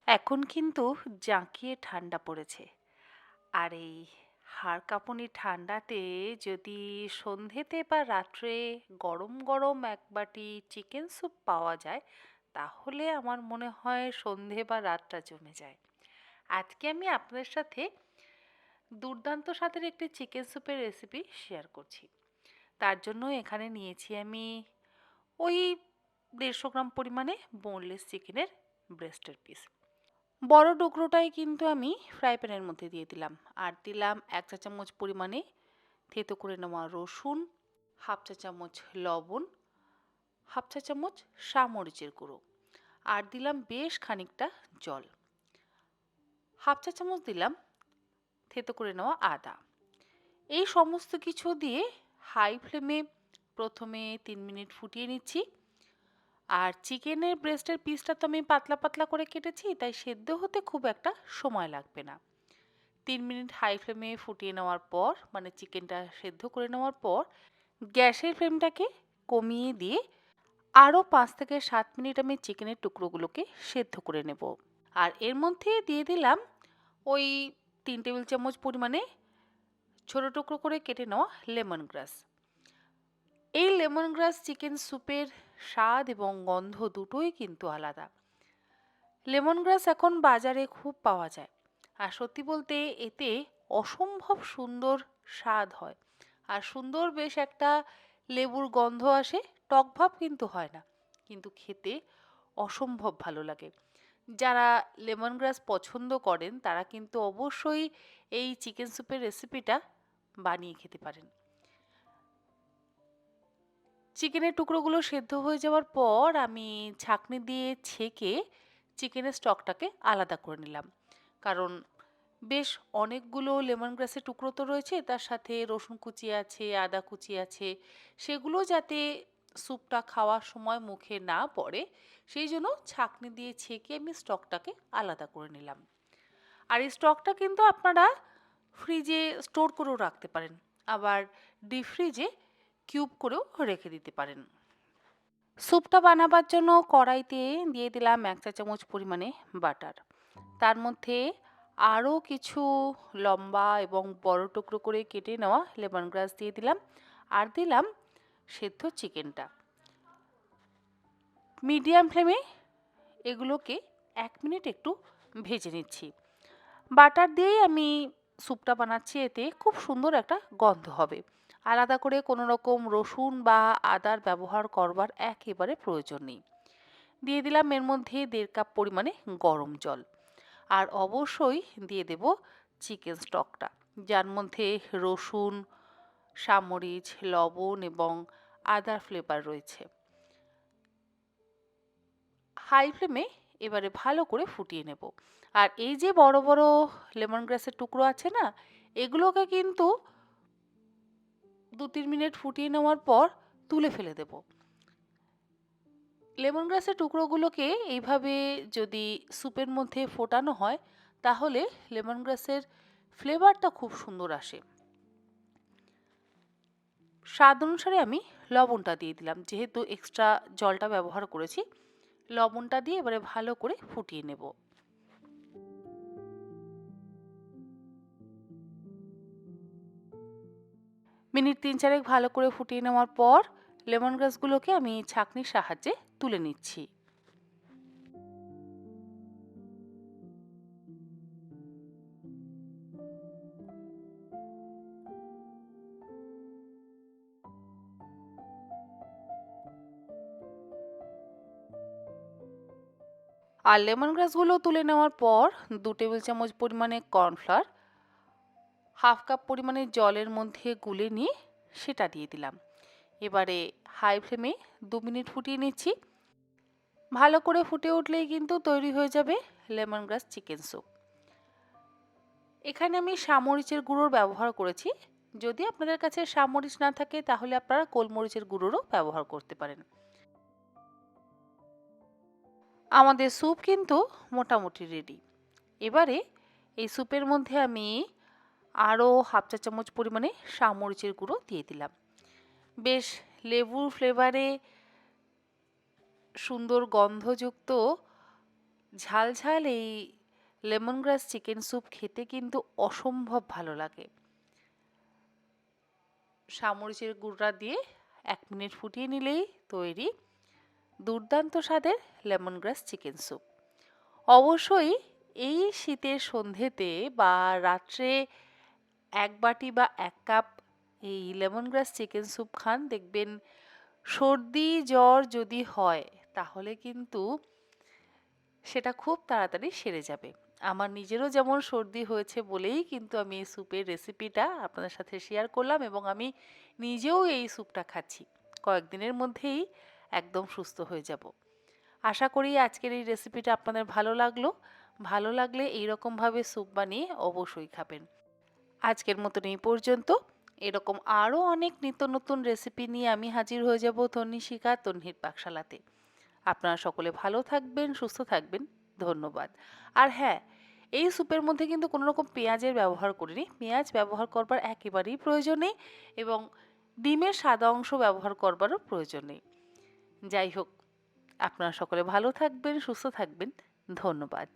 এখন কিন্তু জাঁকিয়ে ঠান্ডা পড়েছে। আর এই হাড় কাঁপুনি ঠান্ডাতে যদি সন্ধেতে বা রাত্রে গরম গরম এক বাটি চিকেন স্যুপ পাওয়া যায়, তাহলে আমার মনে হয় সন্ধে বা রাতটা জমে যায়। আজকে আমি আপনাদের সাথে দুর্দান্ত স্বাদের একটি চিকেন স্যুপের রেসিপি শেয়ার করছি। তার জন্য এখানে নিয়েছি আমি ওই 150 গ্রাম পরিমাণে বোনলেস চিকেনের ব্রেস্টের পিস। বড় টুকরোটাই কিন্তু আমি ফ্রাই প্যানের মধ্যে দিয়ে দিলাম। আর দিলাম 1 চা চামচ পরিমাণে থেতো করে নেওয়া রসুন, হাফ চা চামচ লবণ, হাফ চা চামচ মরিচের গুঁড়ো, আর দিলাম বেশ খানিকটা জল। হাফ চা চামচ দিলাম থেতো করে নেওয়া আদা। এই সমস্ত কিছু দিয়ে হাই ফ্লেমে প্রথমে 3 মিনিট ফুটিয়ে নিচ্ছি। আর চিকেনের ব্রেস্টের পিসটা তো আমি পাতলা পাতলা করে কেটেছি, তাই সেদ্ধ হতে খুব একটা সময় লাগবে না। 3 মিনিট হাই ফ্লেমে ফুটিয়ে নেওয়ার পর, মানে চিকেনটা সেদ্ধ করে নেওয়ার পর, গ্যাসের ফ্লেমটাকে কমিয়ে দিয়ে আরও 5 থেকে 7 মিনিট আমি চিকেনের টুকরোগুলোকে সেদ্ধ করে নেব। আর এর মধ্যে দিয়ে দিলাম ওই 3 টেবিল চামচ পরিমাণে ছোট টুকরো করে কেটে নেওয়া লেমন গ্রাস। এই লেমন গ্রাস চিকেন স্যুপের স্বাদ এবং গন্ধ দুটোই কিন্তু আলাদা। লেমন গ্রাস এখন বাজারে খুব পাওয়া যায়। আর সত্যি বলতে এতে অসম্ভব সুন্দর স্বাদ হয়। আর সুন্দর বেশ একটা লেবুর গন্ধ আসে, টক ভাব কিন্তু হয় না। কিন্তু খেতে অসম্ভব ভালো লাগে। যারা লেমন গ্রাস পছন্দ করেন তারা কিন্তু অবশ্যই এই চিকেন স্যুপের রেসিপিটা বানিয়ে খেতে পারেন। চিকেনের টুকরোগুলো সেদ্ধ হয়ে যাওয়ার পর আমি ছাঁকনি দিয়ে ছেঁকে চিকেনের স্টকটাকে আলাদা করে নিলাম। কারণ বেশ অনেকগুলো লেমন গ্রাসের টুকরো তো রয়েছে, তার সাথে রসুন কুচি আছে, আদা কুচি আছে, সেগুলো যাতে স্যুপটা খাওয়ার সময় মুখে না পড়ে, সেই জন্য ছাঁকনি দিয়ে ছেঁকে আমি স্টকটাকে আলাদা করে নিলাম। আর এই স্টকটা কিন্তু আপনারা ফ্রিজে স্টোর করেও রাখতে পারেন, আবার ডিপ ফ্রিজে কিউব করেও রেখে দিতে পারেন। স্যুপটা বানাবার জন্য কড়াইতে দিয়ে দিলাম 1 চা চামচ পরিমাণে বাটার। তার মধ্যে আরও কিছু লম্বা এবং বড় টুকরো করে কেটে নেওয়া লেমন গ্রাস দিয়ে দিলাম। আর দিলাম সেদ্ধ চিকেনটা। মিডিয়াম ফ্লেমে এগুলোকে 1 মিনিট একটু ভেজে নিচ্ছি। বাটার দিয়েই আমি স্যুপটা বানাচ্ছি, এতে খুব সুন্দর একটা গন্ধ হবে। আলাদা করে কোনো রকম রসুন বা আদার ব্যবহার করবার একেবারে প্রয়োজন নেই। দিয়ে দিলাম এর মধ্যে 1.5 কাপ পরিমাণে গরম জল। আর অবশ্যই দিয়ে দেব চিকেন স্টকটা, যার মধ্যে রসুন, মরিচ, লবণ এবং আদার ফ্লেভার রয়েছে। হাই ফ্লেমে এবারে ভালো করে ফুটিয়ে নেব। আর এই যে বড় বড় লেমন গ্রাসের টুকরো আছে না, এগুলোকে কিন্তু 2-3 মিনিট ফুটিয়ে নেওয়ার পর তুলে ফেলে দেব। লেমন গ্রাসের টুকরোগুলোকে এইভাবে যদি স্যুপের মধ্যে ফোটানো হয়, তাহলে লেমন গ্রাসের ফ্লেভারটা খুব সুন্দর আসে। স্বাদ অনুসারে আমি লবণটা দিয়ে দিলাম, যেহেতু এক্সট্রা জলটা ব্যবহার করেছি। লবণটা দিয়ে এবারে ভালো করে ফুটিয়ে নেব। মিনিট 3-4 ভালো করে ফুটিয়ে নেওয়ার পর লেমন গ্রাসগুলোকে আমি ছাঁকনির সাহায্যে তুলে নিচ্ছি। আর লেমন গ্রাসগুলো তুলে নেওয়ার পর 2 টেবিল চামচ পরিমাণে কর্নফ্লাওয়ার হাফ কাপ পরিমাণে জলের মধ্যে গুলে নিয়ে সেটা দিয়ে দিলাম। এবারে হাই ফ্লেমে 2 মিনিট ফুটিয়ে নিচ্ছি। ভালো করে ফুটে উঠলেই কিন্তু তৈরি হয়ে যাবে লেমন গ্রাস চিকেন স্যুপ। এখানে আমি মরিচের গুঁড়োর ব্যবহার করেছি। যদি আপনাদের কাছে মরিচ না থাকে তাহলে আপনারা গোলমরিচের গুঁড়োরও ব্যবহার করতে পারেন। আমাদের স্যুপ কিন্তু মোটামুটি রেডি। এবারে এই স্যুপের মধ্যে আমি আরও হাফ চা চামচ পরিমাণে মরিচের গুঁড়ো দিয়ে দিলাম। বেশ লেবুর ফ্লেভারে সুন্দর গন্ধযুক্ত ঝাল ঝাল এই লেমন গ্রাস চিকেন স্যুপ খেতে কিন্তু অসম্ভব ভালো লাগে। সামরিচের গুঁড়া দিয়ে 1 মিনিট ফুটিয়ে নিলেই তৈরি দুর্দান্ত স্বাদের লেমন গ্রাস চিকেন স্যুপ। অবশ্যই এই শীতের সন্ধেতে বা রাত্রে 1 বাটি বা 1 কাপ এই লেমন গ্রাস চিকেন স্যুপ খান, দেখবেন সর্দি জ্বর যদি হয় তাহলে কিন্তু সেটা খুব তাড়াতাড়ি সেরে যাবে। আমার নিজেরও যেমন সর্দি হয়েছে বলেই কিন্তু আমি এই স্যুপের রেসিপিটা আপনাদের সাথে শেয়ার করলাম, এবং আমি নিজেও এই স্যুপটা খাচ্ছি। কয়েকদিনের মধ্যেই একদম সুস্থ হয়ে যাব। আশা করি আজকের এই রেসিপিটা আপনাদের ভালো লাগলো। ভালো লাগলে এইরকমভাবে স্যুপ বানিয়ে অবশ্যই খাবেন। আজকের মতন এই পর্যন্ত। এরকম আরও অনেক নিত্য নতুন রেসিপি নিয়ে আমি হাজির হয়ে যাব তন্নিশিকা তন্নির পাকশালাতে। আপনারা সকলে ভালো থাকবেন, সুস্থ থাকবেন। ধন্যবাদ। আর হ্যাঁ, এই স্যুপের মধ্যে কিন্তু কোনো রকম পেঁয়াজের ব্যবহার করিনি। পেঁয়াজ ব্যবহার করবার একেবারেই প্রয়োজন নেই, এবং ডিমের সাদা অংশ ব্যবহার করবারও প্রয়োজন নেই। যাই হোক, আপনারা সকলে ভালো থাকবেন, সুস্থ থাকবেন। ধন্যবাদ।